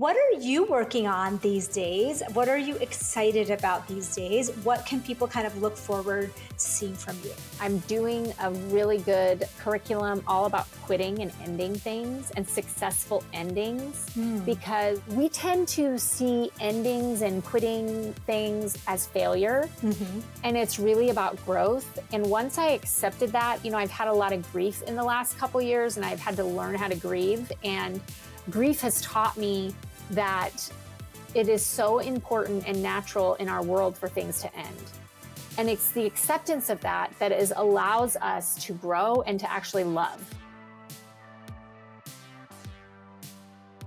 What are you working on these days? What are you excited about these days? What can people kind of look forward to seeing from you? I'm doing a really good curriculum all about quitting and ending things and successful endings, because we tend to see endings and quitting things as failure. And it's really about growth. And once I accepted that, I've had a lot of grief in the last couple of years, and I've had to learn how to grieve. And grief has taught me that it is so important and natural in our world for things to end. And it's the acceptance of that allows us to grow and to actually love.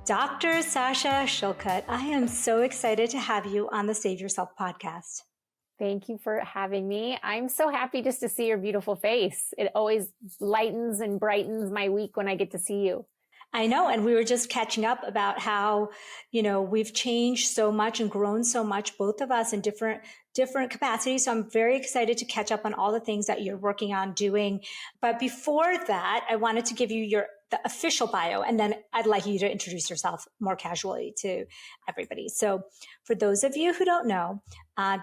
Dr. Sasha Shillcutt, I am so excited to have you on the Save Yourself podcast. Thank you for having me. I'm so happy just to see your beautiful face. It always lightens and brightens my week when I get to see you. I know. And we were just catching up about how, we've changed so much and grown so much, both of us in different capacities. So I'm very excited to catch up on all the things that you're working on doing. But before that, I wanted to give you the official bio, and then I'd like you to introduce yourself more casually to everybody. So for those of you who don't know,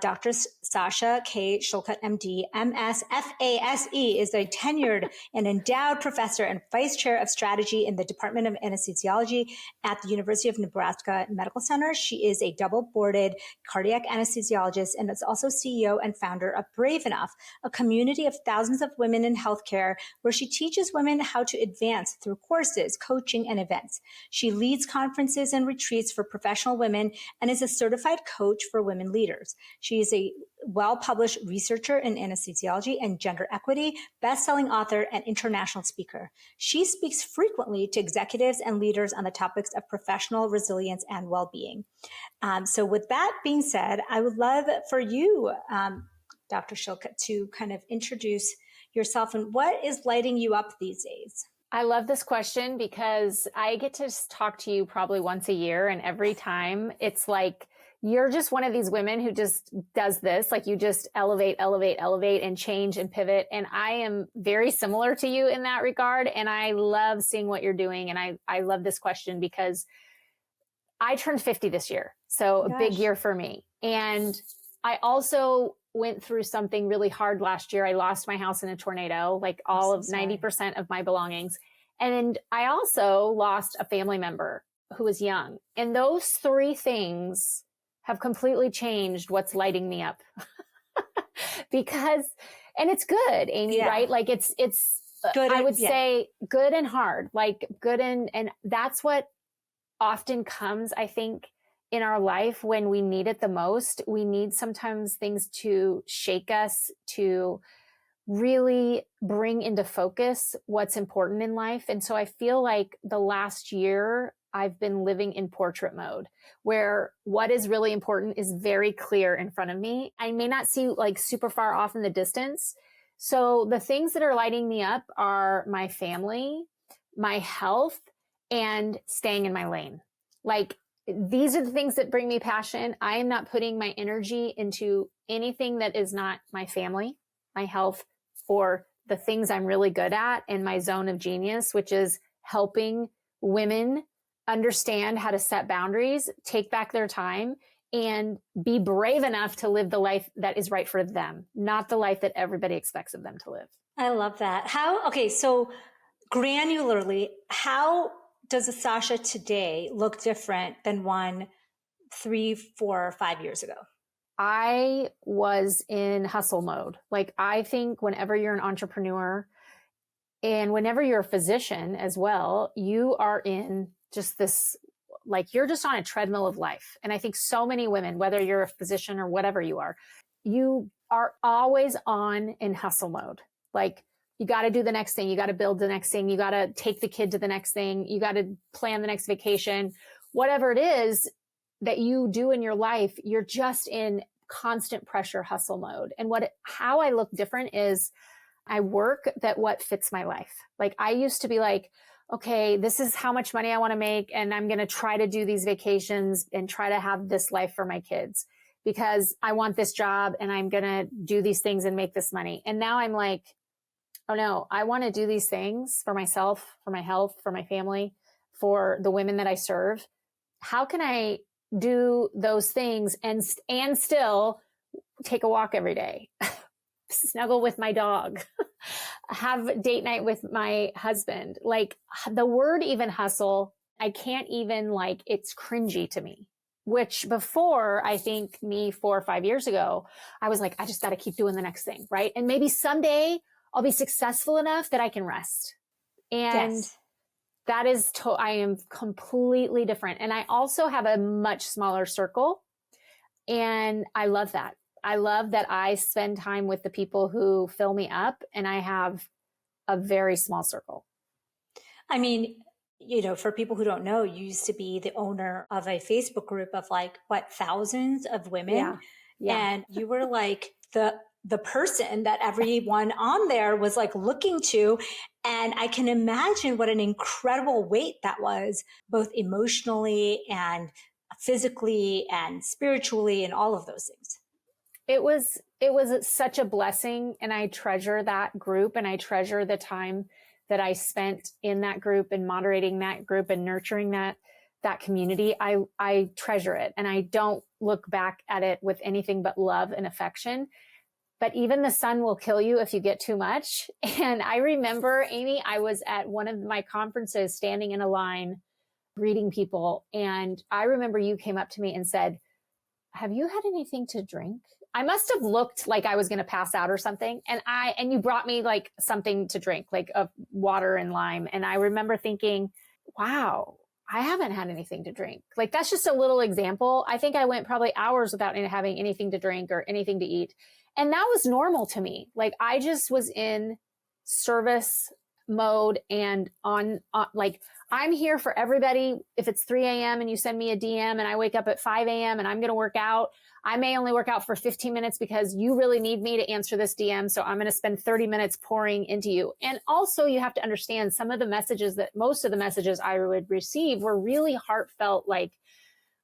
Dr. Sasha K. Shillcutt, MD, MS, FASE, is a tenured and endowed professor and vice chair of strategy in the Department of Anesthesiology at the University of Nebraska Medical Center. She is a double-boarded cardiac anesthesiologist and is also CEO and founder of Brave Enough, a community of thousands of women in healthcare where she teaches women how to advance through courses, coaching, and events. She leads conferences and retreats for professional women and is a certified coach for women leaders. She is a well-published researcher in anesthesiology and gender equity, best-selling author, and international speaker. She speaks frequently to executives and leaders on the topics of professional resilience and well-being. So with that being said, I would love for you, Dr. Shillcutt, to kind of introduce yourself and what is lighting you up these days. I love this question because I get to talk to you probably once a year, and every time it's like, you're just one of these women who just does this. Like, you just elevate and change and pivot. And I am very similar to you in that regard. And I love seeing what you're doing. And I love this question because I turned 50 this year. So a big year for me. And I also went through something really hard last year. I lost my house in a tornado, like all of 90% of my belongings. And I also lost a family member who was young. And those three things have completely changed what's lighting me up. And it's good, Amy, right? Like it's good. I would say good and hard, like good. And that's what often comes, I think, in our life when we need it the most. We need sometimes things to shake us, to really bring into focus what's important in life. And so I feel like the last year I've been living in portrait mode, where what is really important is very clear in front of me. I may not see like super far off in the distance. So the things that are lighting me up are my family, my health, and staying in my lane. Like, these are the things that bring me passion. I am not putting my energy into anything that is not my family, my health, or the things I'm really good at in my zone of genius, which is helping women understand how to set boundaries, take back their time, and be brave enough to live the life that is right for them, not the life that everybody expects of them to live. I love that. So granularly, how does a Sasha today look different than one 3, 4, 5 years ago? I was in hustle mode. Like, I think whenever you're an entrepreneur and whenever you're a physician as well, you are in just this, like, you're just on a treadmill of life. And I think so many women, whether you're a physician or whatever you are always on in hustle mode. Like, you got to do the next thing. You got to build the next thing. You got to take the kid to the next thing. You got to plan the next vacation. Whatever it is that you do in your life, you're just in constant pressure hustle mode. And how I look different is I work what fits my life. Like, I used to be like, okay, this is how much money I want to make, and I'm going to try to do these vacations and try to have this life for my kids because I want this job and I'm going to do these things and make this money. And now I'm like, oh no, I want to do these things for myself, for my health, for my family, for the women that I serve. how can I do those things and still take a walk every day, snuggle with my dog, have date night with my husband. Like the word even hustle, I can't even, like, it's cringy to me, which before, I think me 4 or 5 years ago, I was like, I just got to keep doing the next thing. Right. And maybe someday I'll be successful enough that I can rest. And Yes. that is, I am completely different. And I also have a much smaller circle. And I love that. I love that I spend time with the people who fill me up, and I have a very small circle. I mean, you know, for people who don't know, you used to be the owner of a Facebook group of like, what, thousands of women. Yeah. Yeah. And you were like the person that everyone on there was like looking to. And I can imagine what an incredible weight that was, both emotionally and physically and spiritually and all of those things. It was such a blessing, and I treasure that group, and I treasure the time that I spent in that group and moderating that group and nurturing that community. I treasure it, and I don't look back at it with anything but love and affection. But even the sun will kill you if you get too much. And I remember, Amy, I was at one of my conferences standing in a line greeting people, and I remember you came up to me and said, "Have you had anything to drink?" I must have looked like I was going to pass out or something. And you brought me like something to drink, like a water and lime. And I remember thinking, wow, I haven't had anything to drink. Like, that's just a little example. I think I went probably hours without having anything to drink or anything to eat. And that was normal to me. Like, I just was in service mode and on like, I'm here for everybody. If it's 3 a.m. and you send me a DM and I wake up at 5 a.m. and I'm going to work out, I may only work out for 15 minutes because you really need me to answer this DM. So I'm going to spend 30 minutes pouring into you. And also, you have to understand most of the messages I would receive were really heartfelt. Like,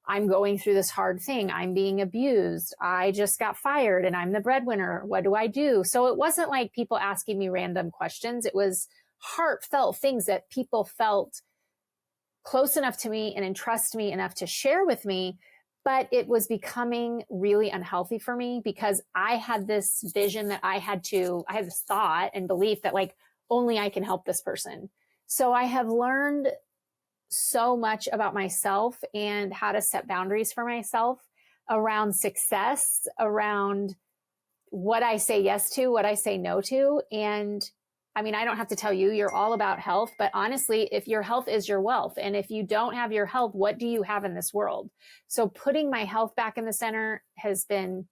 I'm going through this hard thing. I'm being abused. I just got fired and I'm the breadwinner. What do I do? So it wasn't like people asking me random questions. It was heartfelt things that people felt close enough to me and entrust me enough to share with me. But it was becoming really unhealthy for me because I had this vision that I had this thought and belief that like only I can help this person. So I have learned so much about myself and how to set boundaries for myself around success, around what I say yes to, what I say no to. And I mean, I don't have to tell you, you're all about health, but honestly, if your health is your wealth, and if you don't have your health, what do you have in this world? So putting my health back in the center has been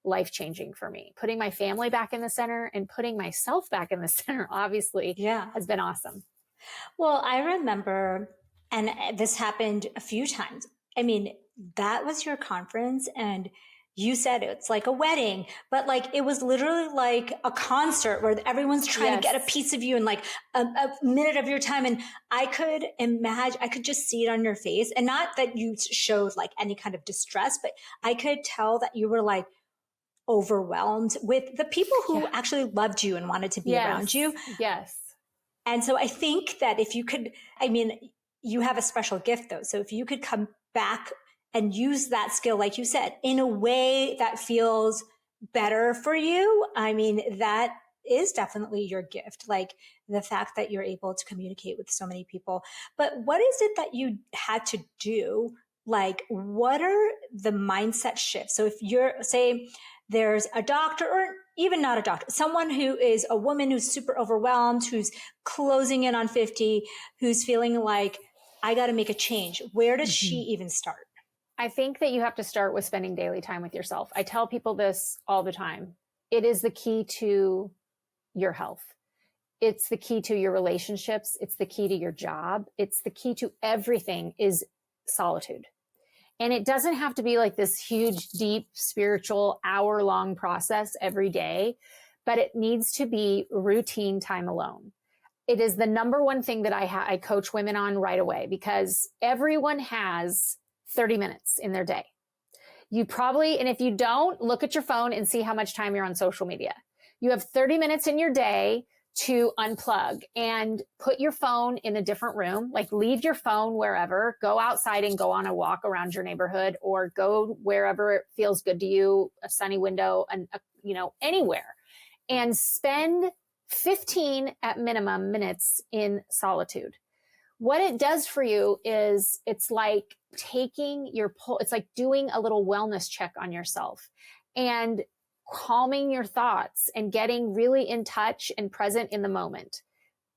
life-changing for me. Putting my family back in the center and putting myself back in the center, obviously, has been awesome. Well, I remember, and this happened a few times. I mean, that was your conference, and you said it's like a wedding, but like it was literally like a concert where everyone's trying to get a piece of you in like a minute of your time. And I could imagine, I could just see it on your face, and not that you showed like any kind of distress, but I could tell that you were like overwhelmed with the people who actually loved you and wanted to be around you. Yes. And so I think that if you could, I mean, you have a special gift though. So if you could come back and use that skill, like you said, in a way that feels better for you, I mean, that is definitely your gift. Like the fact that you're able to communicate with so many people. But what is it that you had to do? Like, what are the mindset shifts? So if you're, say, there's a doctor, or even not a doctor, someone who is a woman who's super overwhelmed, who's closing in on 50, who's feeling like, I got to make a change. Where does she even start? I think that you have to start with spending daily time with yourself. I tell people this all the time. It is the key to your health. It's the key to your relationships. It's the key to your job. It's the key to everything is solitude. And it doesn't have to be like this huge, deep, spiritual, hour-long process every day, but it needs to be routine time alone. It is the number one thing that I coach women on right away, because everyone has 30 minutes in their day. You probably, and if you don't, look at your phone and see how much time you're on social media. You have 30 minutes in your day to unplug and put your phone in a different room, like leave your phone wherever, go outside and go on a walk around your neighborhood, or go wherever it feels good to you, a sunny window, and anywhere, and spend 15 at minimum minutes in solitude. What it does for you is it's like taking your it's like doing a little wellness check on yourself and calming your thoughts and getting really in touch and present in the moment.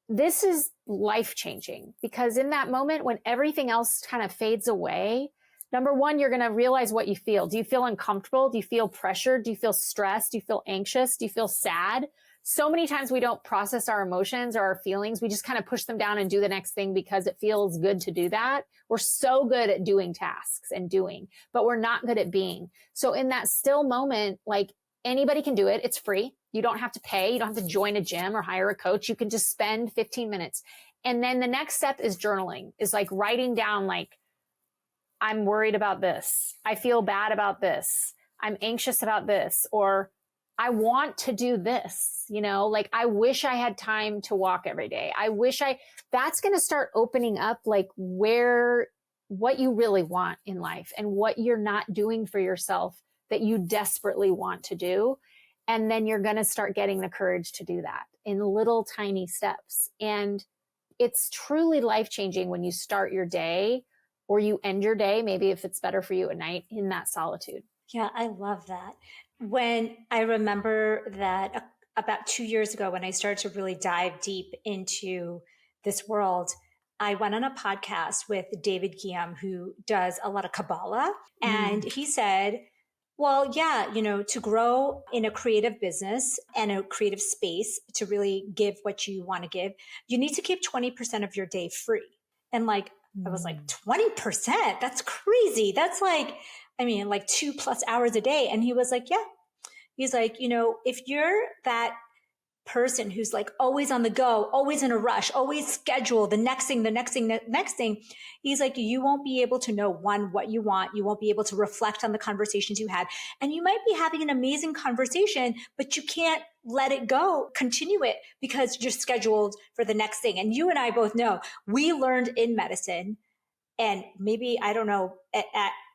This is life-changing, because in that moment when everything else kind of fades away, number one, you're going to realize what you feel. Do you feel uncomfortable? Do you feel pressured? Do you feel stressed? Do you feel anxious? Do you feel sad? So many times we don't process our emotions or our feelings. We just kind of push them down and do the next thing because it feels good to do that. We're so good at doing tasks and doing, but we're not good at being. So in that still moment, like, anybody can do it. It's free. You don't have to pay. You don't have to join a gym or hire a coach. You can just spend 15 minutes. And then the next step is journaling, is like writing down, like, I'm worried about this. I feel bad about this. I'm anxious about this, or I want to do this, like I wish I had time to walk every day. That's going to start opening up like what you really want in life and what you're not doing for yourself that you desperately want to do. And then you're going to start getting the courage to do that in little tiny steps. And it's truly life-changing when you start your day or you end your day, maybe if it's better for you at night, in that solitude. Yeah, I love that. When I remember that about 2 years ago, when I started to really dive deep into this world, I went on a podcast with David Guillaume, who does a lot of Kabbalah. And he said, well, yeah, to grow in a creative business and a creative space, to really give what you want to give, you need to keep 20% of your day free. And like, I was like, 20%? That's crazy. That's like 2+ hours a day. And he was like, yeah. He's like, if you're that person who's like always on the go, always in a rush, always schedule the next thing, he's like, you won't be able to know, one, what you want. You won't be able to reflect on the conversations you had. And you might be having an amazing conversation, but you can't let it go, continue it, because you're scheduled for the next thing. And you and I both know, we learned in medicine, and maybe, I don't know,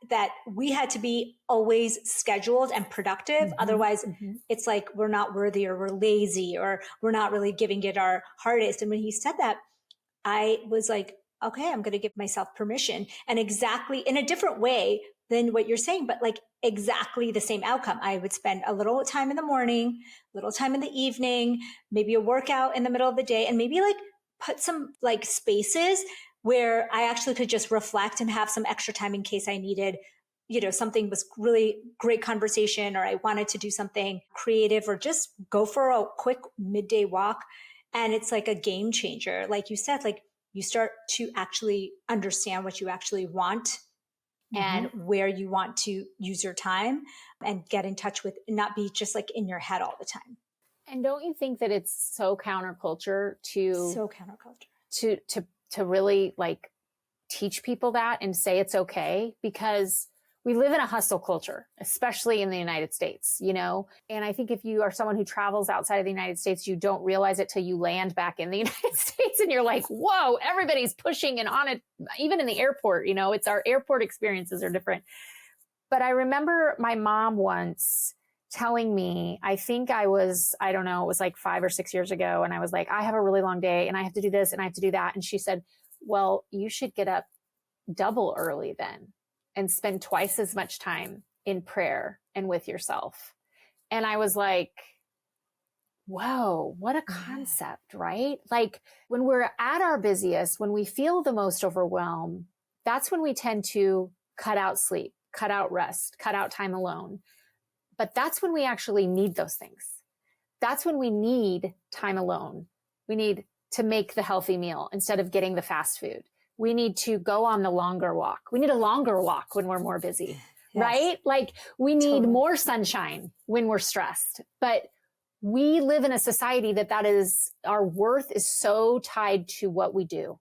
that we had to be always scheduled and productive. Otherwise, it's like we're not worthy, or we're lazy, or we're not really giving it our hardest. And when he said that, I was like, okay, I'm going to give myself permission, and exactly in a different way than what you're saying, but like exactly the same outcome. I would spend a little time in the morning, little time in the evening, maybe a workout in the middle of the day, and maybe like put some like spaces where I actually could just reflect and have some extra time in case I needed, something was really great conversation, or I wanted to do something creative, or just go for a quick midday walk. And it's like a game changer. Like you said, like you start to actually understand what you actually want and where you want to use your time, and get in touch with, and not be just like in your head all the time. And don't you think that it's so counterculture to really like teach people that and say it's okay? Because we live in a hustle culture, especially in the United States, and I think if you are someone who travels outside of the United States, you don't realize it till you land back in the United States and you're like, whoa, everybody's pushing and on it. Even in the airport, it's our airport experiences are different. But I remember my mom once telling me, I think it was like 5 or 6 years ago. And I was like, I have a really long day and I have to do this and I have to do that. And she said, well, you should get up double early then and spend twice as much time in prayer and with yourself. And I was like, whoa, what a concept, right? Like when we're at our busiest, when we feel the most overwhelmed, that's when we tend to cut out sleep, cut out rest, cut out time alone. But that's when we actually need those things. That's when we need time alone. We need to make the healthy meal instead of getting the fast food. We need to go on the longer walk. We need a longer walk when we're more busy, right? Like we need more sunshine when we're stressed. But we live in a society that is, our worth is so tied to what we do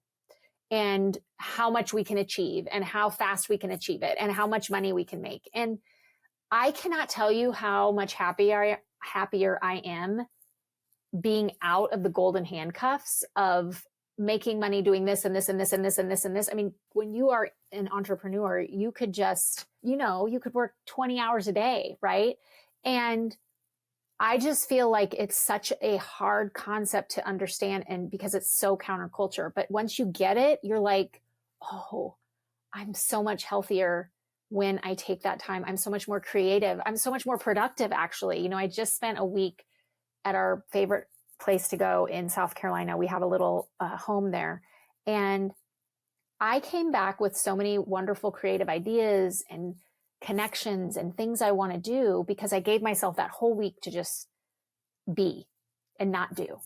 and how much we can achieve and how fast we can achieve it and how much money we can make. And I cannot tell you how much happier I am being out of the golden handcuffs of making money doing this and this and this and this and this and this. I mean, when you are an entrepreneur, you could just, you could work 20 hours a day, right? And I just feel like it's such a hard concept to understand, and because it's so counterculture. But once you get it, you're like, oh, I'm so much healthier when I take that time. I'm so much more creative. I'm so much more productive, actually. I just spent a week at our favorite place to go in South Carolina. We have a little home there. And I came back with so many wonderful creative ideas and connections and things I want to do because I gave myself that whole week to just be and not do.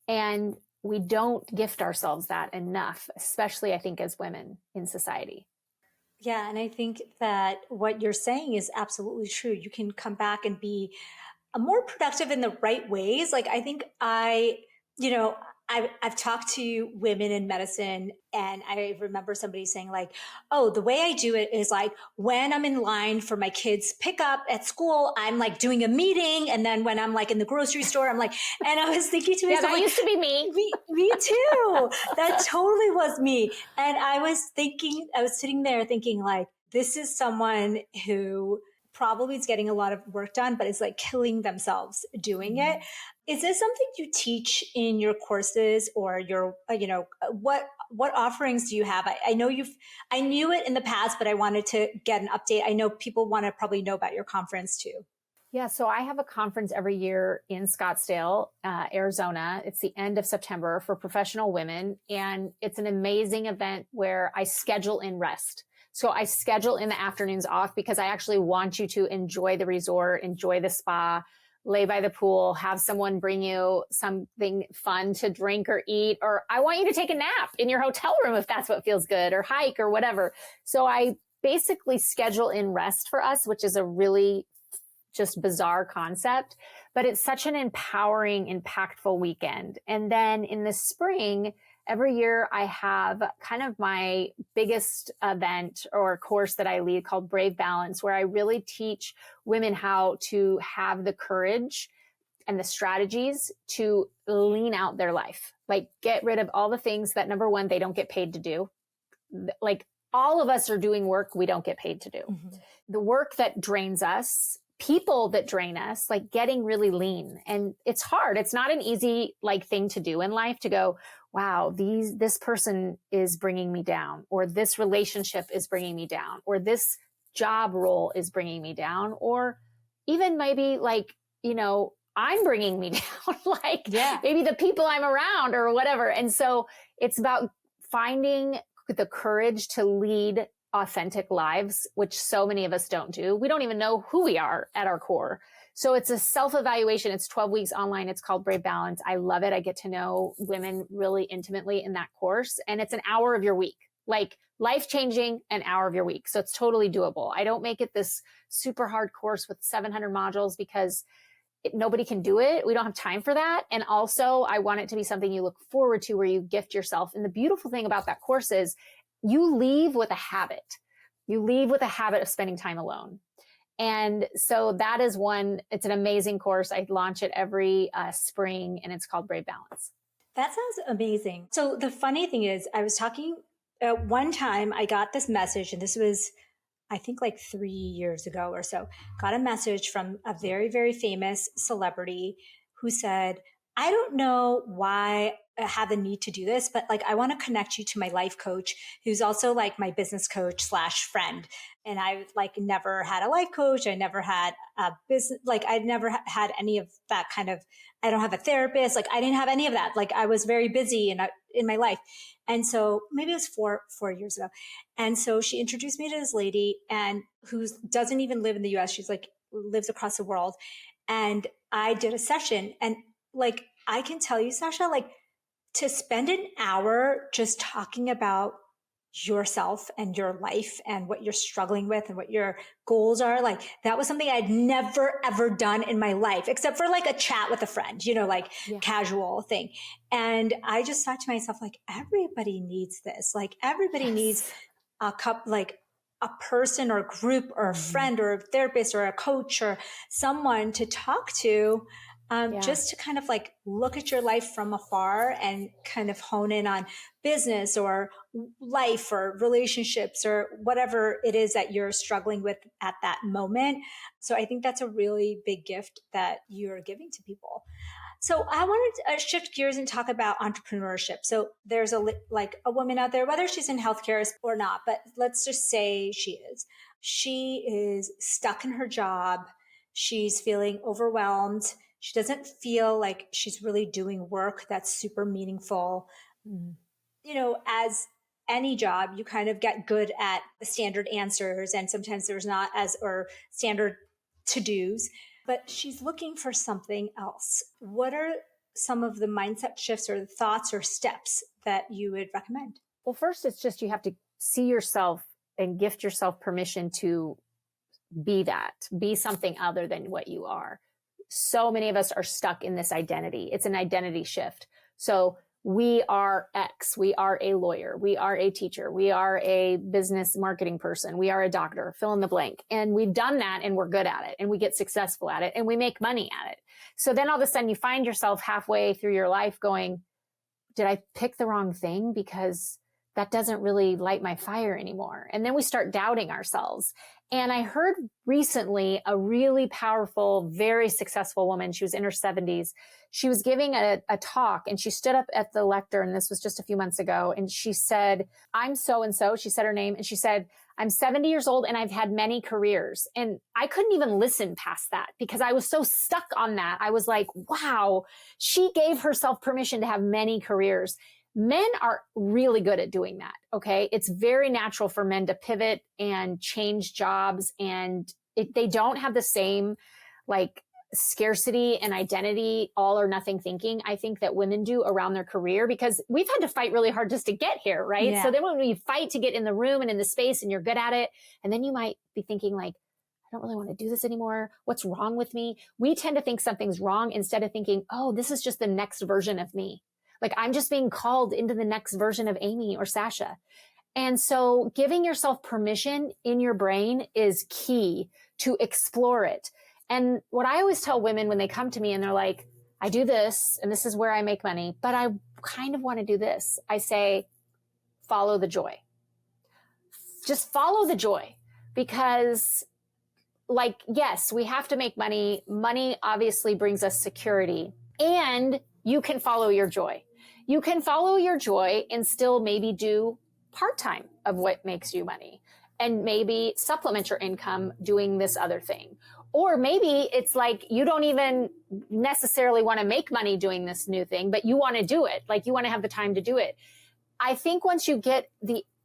And we don't gift ourselves that enough, especially I think as women in society. Yeah. And I think that what you're saying is absolutely true. You can come back and be more productive in the right ways. Like, I think I've talked to women in medicine, and I remember somebody saying like, oh, the way I do it is like when I'm in line for my kids pickup at school, I'm like doing a meeting. And then when I'm like in the grocery store, I'm like, and I was thinking to myself, that used to be me. Me too. That totally was me. And I was sitting there thinking like, this is someone who probably is getting a lot of work done, but is like killing themselves doing it. Is this something you teach in your courses or your, what offerings do you have? I knew it in the past, but I wanted to get an update. I know people want to probably know about your conference too. Yeah, so I have a conference every year in Scottsdale, Arizona. It's the end of September for professional women. And it's an amazing event where I schedule in rest. So I schedule in the afternoons off because I actually want you to enjoy the resort, enjoy the spa, lay by the pool, have someone bring you something fun to drink or eat, or I want you to take a nap in your hotel room if that's what feels good, or hike or whatever. So I basically schedule in rest for us, which is a really just bizarre concept, but it's such an empowering, impactful weekend. And then in the spring, every year I have kind of my biggest event or course that I lead called Brave Balance, where I really teach women how to have the courage and the strategies to lean out their life, like get rid of all the things that, number one, they don't get paid to do. Like all of us are doing work we don't get paid to do. Mm-hmm. The work that drains us, people that drain us, like getting really lean. And it's hard. It's not an easy thing to do in life to go, wow, this person is bringing me down, or this relationship is bringing me down, or this job role is bringing me down, or even maybe I'm bringing me down, maybe the people I'm around or whatever. And so it's about finding the courage to lead authentic lives, which so many of us don't do. We don't even know who we are at our core. So it's a self-evaluation. It's 12 weeks online. It's called Brave Balance. I love it. I get to know women really intimately in that course. And it's an hour of your week, like life-changing an hour of your week. So it's totally doable. I don't make it this super hard course with 700 modules because nobody can do it. We don't have time for that. And also I want it to be something you look forward to, where you gift yourself. And the beautiful thing about that course is you leave with a habit. You leave with a habit of spending time alone. And so that is it's an amazing course. I launch it every spring, and it's called Brave Balance. That sounds amazing. So the funny thing is, I was talking one time, I got this message, and this was, I think 3 years ago or so, got a message from a very, very famous celebrity who said, I don't know why I have the need to do this, but I want to connect you to my life coach, who's also my business coach / friend. And I never had a life coach. I never had a business, I'd never had any of that kind of, I don't have a therapist. I didn't have any of that. I was very busy in my life. And so maybe it was four years ago. And so she introduced me to this lady, and who doesn't even live in the US. She's lives across the world. And I did a session, and I can tell you, Sasha, to spend an hour just talking about yourself and your life and what you're struggling with and what your goals are, that was something I'd never, ever done in my life, except for a chat with a friend, casual thing. And I just thought to myself, everybody needs this. Everybody needs a a person or a group or a friend or a therapist or a coach or someone to talk to just to kind of like look at your life from afar and kind of hone in on business or life or relationships or whatever it is that you're struggling with at that moment. So I think that's a really big gift that you're giving to people. So I wanted to shift gears and talk about entrepreneurship. So there's a woman out there, whether she's in healthcare or not, but let's just say she is. She is stuck in her job. She's feeling overwhelmed. She doesn't feel like she's really doing work that's super meaningful. You know, as any job, you kind of get good at the standard answers, and sometimes there's not as or standard to-dos, but she's looking for something else. What are some of the mindset shifts or the thoughts or steps that you would recommend? Well, first, it's just you have to see yourself and gift yourself permission to be something other than what you are. So many of us are stuck in this identity. It's an identity shift. So we are X, we are a lawyer, we are a teacher, we are a business marketing person, we are a doctor, fill in the blank. And we've done that and we're good at it and we get successful at it and we make money at it. So then all of a sudden you find yourself halfway through your life going, did I pick the wrong thing? Because that doesn't really light my fire anymore. And then we start doubting ourselves. And I heard recently a really powerful, very successful woman. She was in her 70s. She was giving a talk and she stood up at the lectern. And this was just a few months ago. And she said, I'm so-and-so. She said her name and she said, I'm 70 years old and I've had many careers. And I couldn't even listen past that because I was so stuck on that. I was like, wow, she gave herself permission to have many careers. Men are really good at doing that. Okay. It's very natural for men to pivot and change jobs, and they don't have the same like scarcity and identity, all or nothing thinking I think that women do around their career, because we've had to fight really hard just to get here. Right. Yeah. So then when you fight to get in the room and in the space and you're good at it, and then you might be thinking like, I don't really want to do this anymore. What's wrong with me? We tend to think something's wrong instead of thinking, oh, this is just the next version of me. Like I'm just being called into the next version of Amy or Sasha. And so giving yourself permission in your brain is key to explore it. And what I always tell women when they come to me and they're like, I do this and this is where I make money, but I kind of want to do this. I say, follow the joy. Just follow the joy, because like, yes, we have to make money. Money obviously brings us security, and you can follow your joy. You can follow your joy and still maybe do part-time of what makes you money and maybe supplement your income doing this other thing. Or maybe it's like you don't even necessarily want to make money doing this new thing, but you want to do it. Like you want to have the time to do it. I think once you get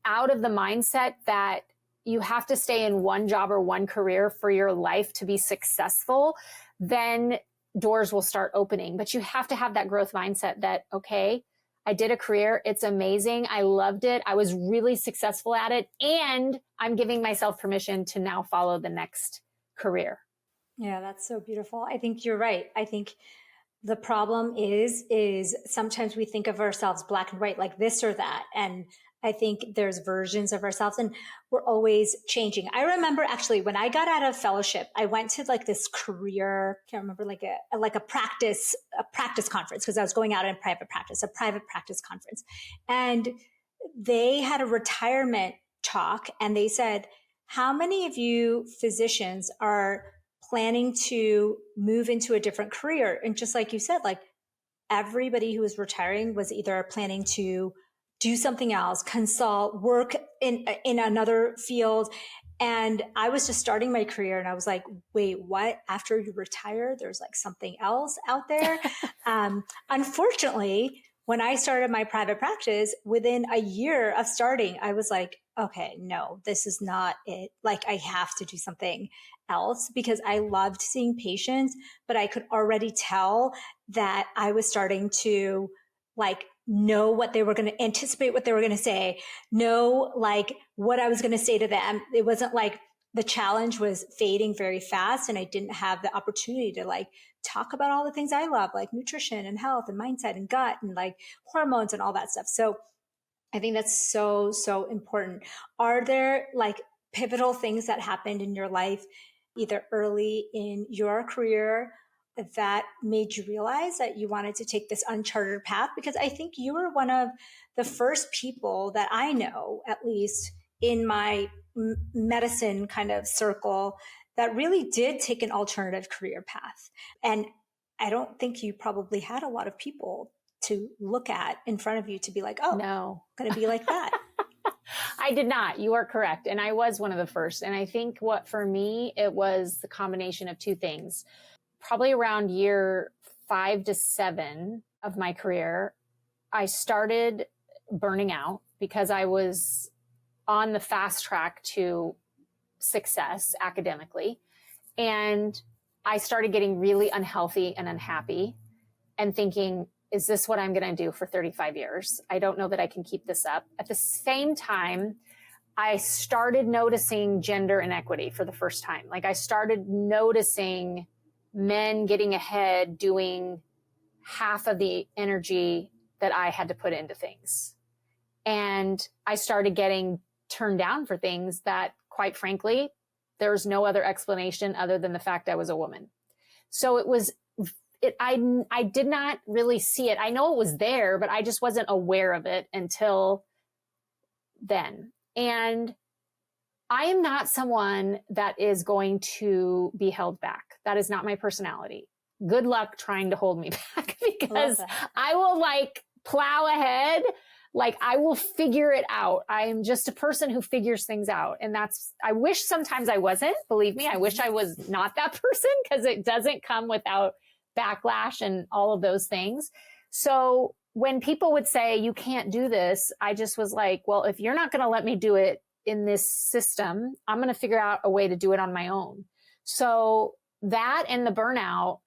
out of the mindset that you have to stay in one job or one career for your life to be successful, then doors will start opening. But you have to have that growth mindset that, okay, I did a career. It's amazing. I loved it. I was really successful at it. And I'm giving myself permission to now follow the next career. Yeah, that's so beautiful. I think you're right. I think the problem is sometimes we think of ourselves black and white, like this or that. And I think there's versions of ourselves and we're always changing. I remember actually when I got out of fellowship, I went to like this career, can't remember, like a practice conference, because I was going out in private practice conference. And they had a retirement talk and they said, how many of you physicians are planning to move into a different career? And just like you said, like everybody who was retiring was either planning to do something else, consult, work in another field. And I was just starting my career and I was like, wait, what? After you retire, there's like something else out there. Unfortunately, when I started my private practice, within a year of starting, I was like, okay, no, this is not it. Like I have to do something else, because I loved seeing patients, but I could already tell that I was starting to like know what they were going to anticipate, what they were going to say, know like what I was going to say to them. It wasn't like the challenge was fading very fast and I didn't have the opportunity to like talk about all the things I love, like nutrition and health and mindset and gut and like hormones and all that stuff. So I think that's so, so important. Are there like pivotal things that happened in your life, either early in your career that made you realize that you wanted to take this uncharted path? Because I think you were one of the first people that I know, at least in my medicine kind of circle, that really did take an alternative career path. And I don't think you probably had a lot of people to look at in front of you to be like, oh, no, I'm going to be like that. I did not. You are correct. And I was one of the first. And I think what for me, it was the combination of two things. Probably around year 5 to 7 of my career, I started burning out because I was on the fast track to success academically. And I started getting really unhealthy and unhappy and thinking, is this what I'm going to do for 35 years? I don't know that I can keep this up. At the same time, I started noticing gender inequity for the first time. Like I started noticing men getting ahead doing half of the energy that I had to put into things. And I started getting turned down for things that, quite frankly, there's no other explanation other than the fact I was a woman. So I did not really see it. I know it was there, but I just wasn't aware of it until then. And I am not someone that is going to be held back. That is not my personality. Good luck trying to hold me back, because I will plow ahead. I will figure it out. I am just a person who figures things out. And I wish sometimes I wasn't, believe me, I wish I was not that person, because it doesn't come without backlash and all of those things. So when people would say, you can't do this, I just was like, well, if you're not going to let me do it in this system, I'm going to figure out a way to do it on my own. So that and the burnout,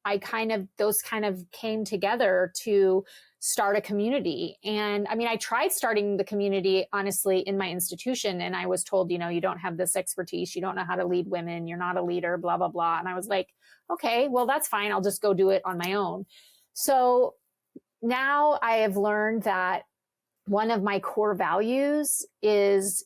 those kind of came together to start a community. And I mean, I tried starting the community, honestly, in my institution, and I was told, you don't have this expertise. You don't know how to lead women. You're not a leader, blah, blah, blah. And I was like, okay, well, that's fine. I'll just go do it on my own. So now I have learned that one of my core values is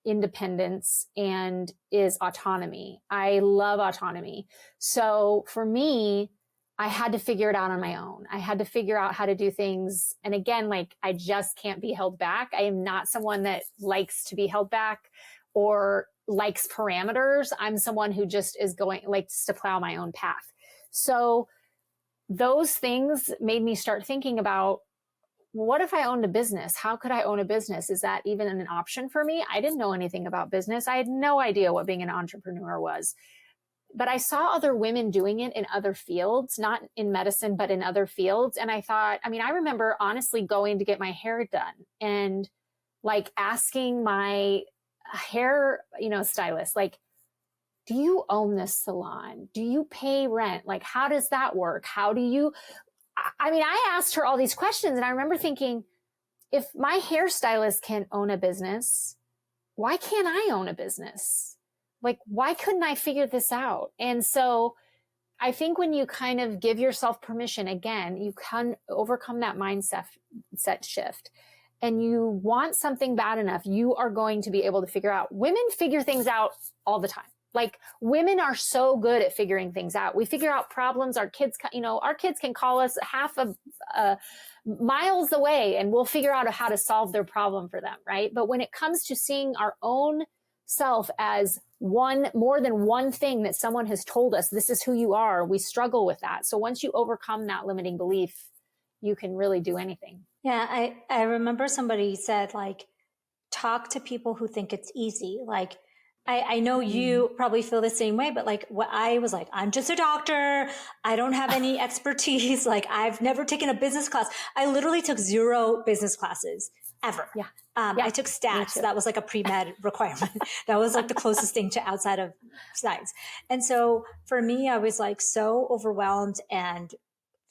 independence and is autonomy. I love autonomy. So for me, I had to figure it out on my own. I had to figure out how to do things. And again, I just can't be held back. I am not someone that likes to be held back or likes parameters. I'm someone who just likes to plow my own path. So those things made me start thinking about, what if I owned a business? How could I own a business? Is that even an option for me? I didn't know anything about business. I had no idea what being an entrepreneur was. But I saw other women doing it in other fields, not in medicine, but in other fields. And I thought, I remember honestly going to get my hair done and asking my hair, stylist, do you own this salon? Do you pay rent? How does that work? I asked her all these questions, and I remember thinking, if my hairstylist can own a business, why can't I own a business? Why couldn't I figure this out? And so I think when you kind of give yourself permission, again, you can overcome that mindset shift, and you want something bad enough, you are going to be able to figure out. Women figure things out all the time. Women are so good at figuring things out. We figure out problems. Our kids can call us half of miles away, and we'll figure out how to solve their problem for them, right? But when it comes to seeing our own self as more than one thing that someone has told us, this is who you are, we struggle with that. So once you overcome that limiting belief, you can really do anything. Yeah, I remember somebody said, talk to people who think it's easy. I know you probably feel the same way, but what I was I'm just a doctor. I don't have any expertise. I've never taken a business class. I literally took 0 business classes ever. Yeah. I took stats. That was a pre-med requirement. That was the closest thing to outside of science. And so for me, I was so overwhelmed and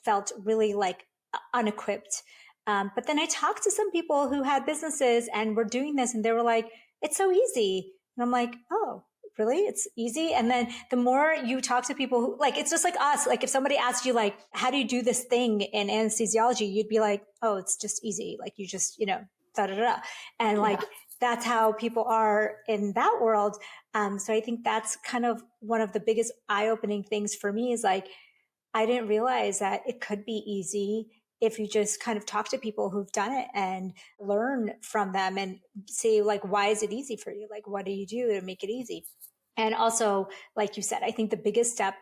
felt really unequipped. But then I talked to some people who had businesses and were doing this, and they were like, it's so easy. And I'm like, oh, really? It's easy. And then the more you talk to people who it's just like us, if somebody asked you, how do you do this thing in anesthesiology? You'd be like, oh, it's just easy. You just, da da da. And that's how people are in that world. So I think that's kind of one of the biggest eye-opening things for me is I didn't realize that it could be easy if you just kind of talk to people who've done it and learn from them and say, like, why is it easy for you? Like, what do you do to make it easy? And also, like you said, I think the biggest step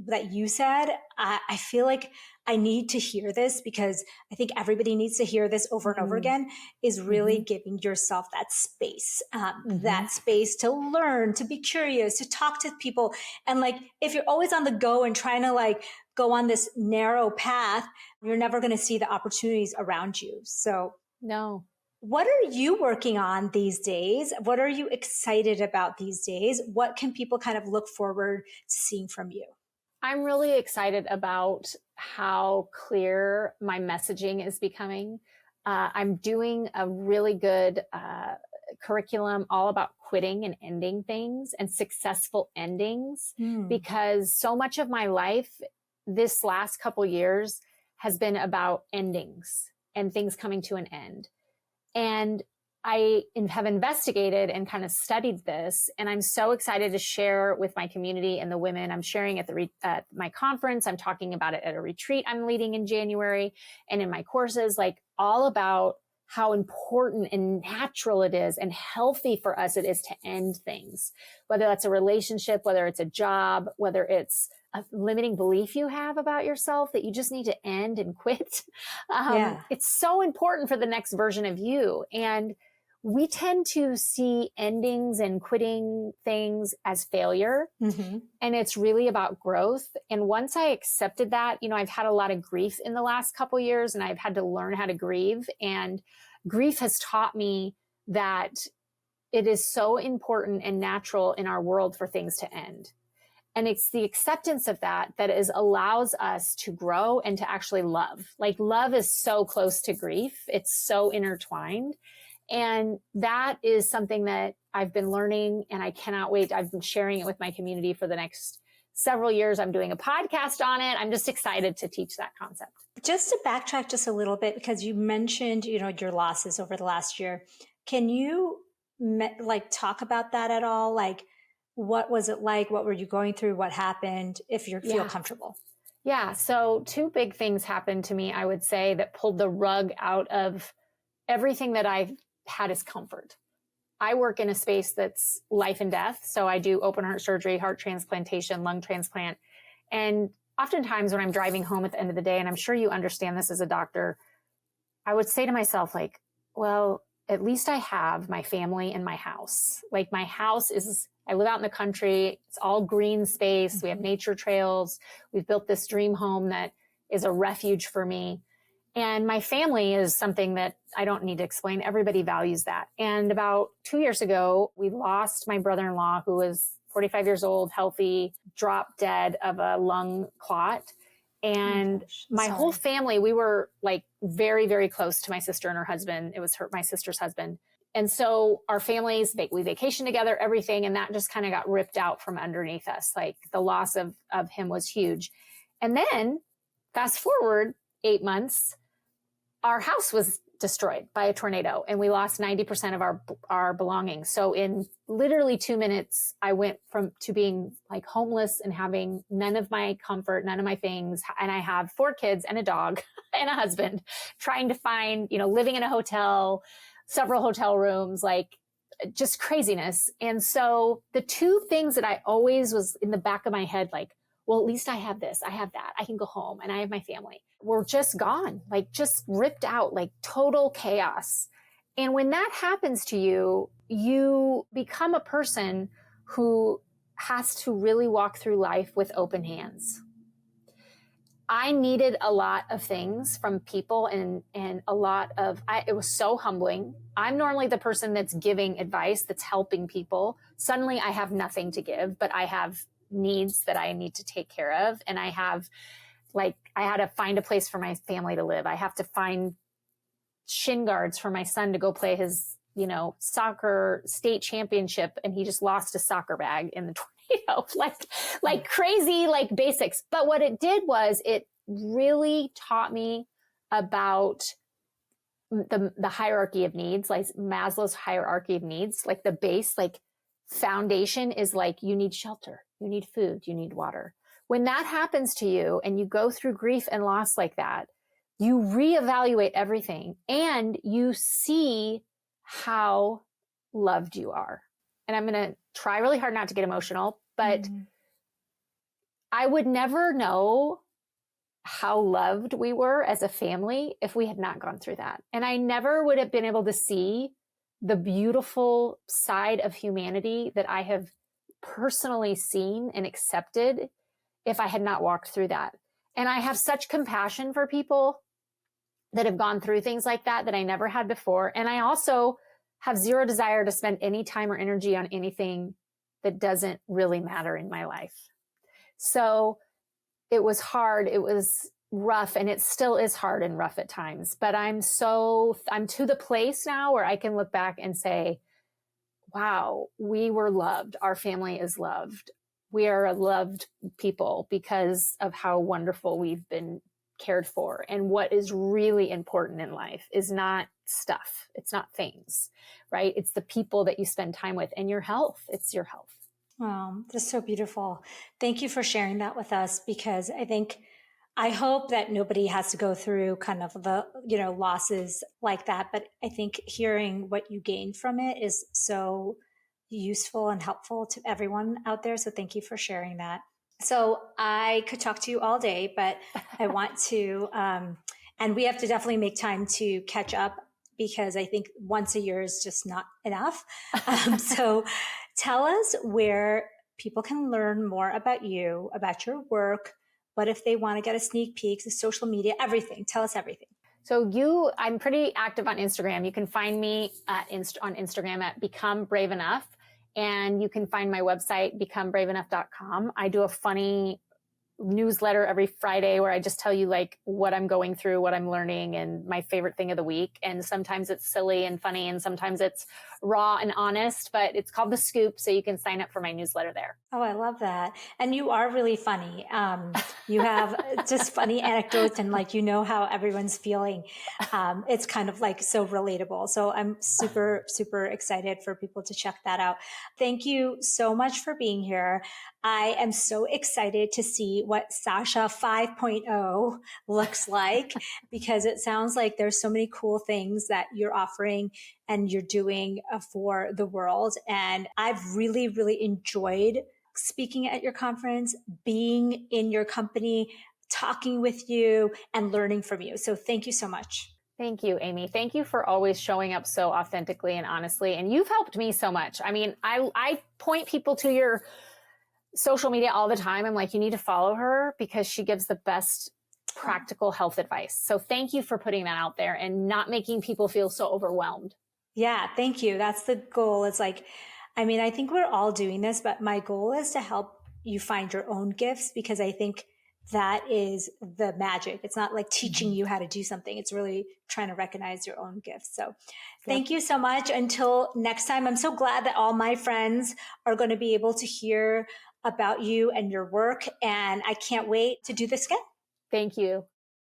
that you said, I feel like I need to hear this because I think everybody needs to hear this over and over again, is really giving yourself that space to learn, to be curious, to talk to people. And like, if you're always on the go and trying to like go on this narrow path, you're never going to see the opportunities around you. So no. What are you working on these days? What are you excited about these days? What can people kind of look forward to seeing from you? I'm really excited about how clear my messaging is becoming. I'm doing a really good curriculum all about quitting and ending things and successful endings, because so much of my life this last couple years has been about endings and things coming to an end. And I have investigated and kind of studied this, and I'm so excited to share with my community and the women. I'm sharing at my conference. I'm talking about it at a retreat I'm leading in January, and in my courses, like all about how important and natural it is and healthy for us it is to end things, whether that's a relationship, whether it's a job, whether it's a limiting belief you have about yourself that you just need to end and quit. It's so important for the next version of you. And we tend to see endings and quitting things as failure. And it's really about growth. And once I accepted that, I've had a lot of grief in the last couple of years, and I've had to learn how to grieve. And grief has taught me that it is so important and natural in our world for things to end. And it's the acceptance of that allows us to grow and to actually love. Like, love is so close to grief. It's so intertwined. And that is something that I've been learning, and I cannot wait. I've been sharing it with my community for the next several years. I'm doing a podcast on it. I'm just excited to teach that concept. Just to backtrack just a little bit, because you mentioned, your losses over the last year. Can you talk about that at all? Like, what was it like? What were you going through? What happened, if you feel comfortable? Yeah. So 2 big things happened to me, I would say, that pulled the rug out of everything that I've had as comfort. I work in a space that's life and death. So I do open heart surgery, heart transplantation, lung transplant. And oftentimes when I'm driving home at the end of the day, and I'm sure you understand this as a doctor, I would say to myself, like, well, at least I have my family and my house. Like, my house is, I live out in the country. It's all green space. We have nature trails. We've built this dream home that is a refuge for me. And my family is something that I don't need to explain. Everybody values that. And about 2 years ago, we lost my brother-in-law, who was 45 yeher old, healthy, dropped dead of a lung clot. And my whole family, we were like very, very close to my sister and her husband. It was my sister's husband. And so our families, we vacationed together, everything. And that just kind of got ripped out from underneath us. Like, the loss of him was huge. And then fast forward 8 months, our house was destroyed by a tornado, and we lost 90% of our belongings. So in literally 2 minutes, I went to being like homeless and having none of my comfort, none of my things. And I have 4 kids and a dog and a husband, trying to find, living in a hotel, several hotel rooms, like just craziness. And so the 2 things that I always was in the back of my head, like, well, at least I have this, I have that, I can go home, and I have my family, were just gone, like just ripped out, like total chaos. And when that happens to you, you become a person who has to really walk through life with open hands. I needed a lot of things from people, and a lot of, it was so humbling. I'm normally the person that's giving advice, that's helping people. Suddenly I have nothing to give, but I have needs that I need to take care of. And I have, I had to find a place for my family to live. I have to find shin guards for my son to go play his, soccer state championship. And he just lost a soccer bag in the tornado, like crazy, like basics. But what it did was it really taught me about the hierarchy of needs, like Maslow's hierarchy of needs, like the base, like foundation is like, you need shelter, you need food, you need water. when that happens to you and you go through grief and loss like that, you reevaluate everything and you see how loved you are. And I'm going to try really hard not to get emotional, but I would never know how loved we were as a family if we had not gone through that. And I never would have been able to see the beautiful side of humanity that I have personally seen and accepted if I had not walked through that. And I have such compassion for people that have gone through things like that I never had before. And I also have zero desire to spend any time or energy on anything that doesn't really matter in my life. So it was hard. It was rough, and it still is hard and rough at times, but I'm to the place now where I can look back and say, wow, we were loved. Our family is loved. We are a loved people because of how wonderful we've been cared for. And what is really important in life is not stuff. It's not things, right? It's the people that you spend time with and your health. It's your health. Wow, that's so beautiful. Thank you for sharing that with us, because I hope that nobody has to go through kind of the, losses like that. But I think hearing what you gained from it is so useful and helpful to everyone out there. So thank you for sharing that. So I could talk to you all day, but I want to, and we have to definitely make time to catch up, because I think once a year is just not enough. So tell us where people can learn more about you, about your work. What if they want to get a sneak peek, the social media, everything? Tell us everything. So I'm pretty active on Instagram. You can find me on Instagram at Become Brave Enough. And you can find my website, becomebraveenouugh.com. I do a funny newsletter every Friday where I just tell you like what I'm going through, what I'm learning, and my favorite thing of the week. And sometimes it's silly and funny, and sometimes it's raw and honest, but it's called The Scoop. So you can sign up for my newsletter there. Oh, I love that. And you are really funny. You have just funny anecdotes, and like, how everyone's feeling. It's kind of like so relatable. So I'm super, super excited for people to check that out. Thank you so much for being here. I am so excited to see what Sasha 5.0 looks like, because it sounds like there's so many cool things that you're offering and you're doing for the world. And I've really, really enjoyed speaking at your conference, being in your company, talking with you, and learning from you. So thank you so much. Thank you, Amy. Thank you for always showing up so authentically and honestly. And you've helped me so much. I mean, I point people to your social media all the time. I'm like, you need to follow her because she gives the best practical health advice. So thank you for putting that out there and not making people feel so overwhelmed. Yeah, thank you. That's the goal. It's like, I mean, I think we're all doing this, but my goal is to help you find your own gifts, because I think that is the magic. It's not like teaching you how to do something. It's really trying to recognize your own gifts. So thank you so much. Until next time, I'm so glad that all my friends are going to be able to hear about you and your work. And I can't wait to do this again. Thank you.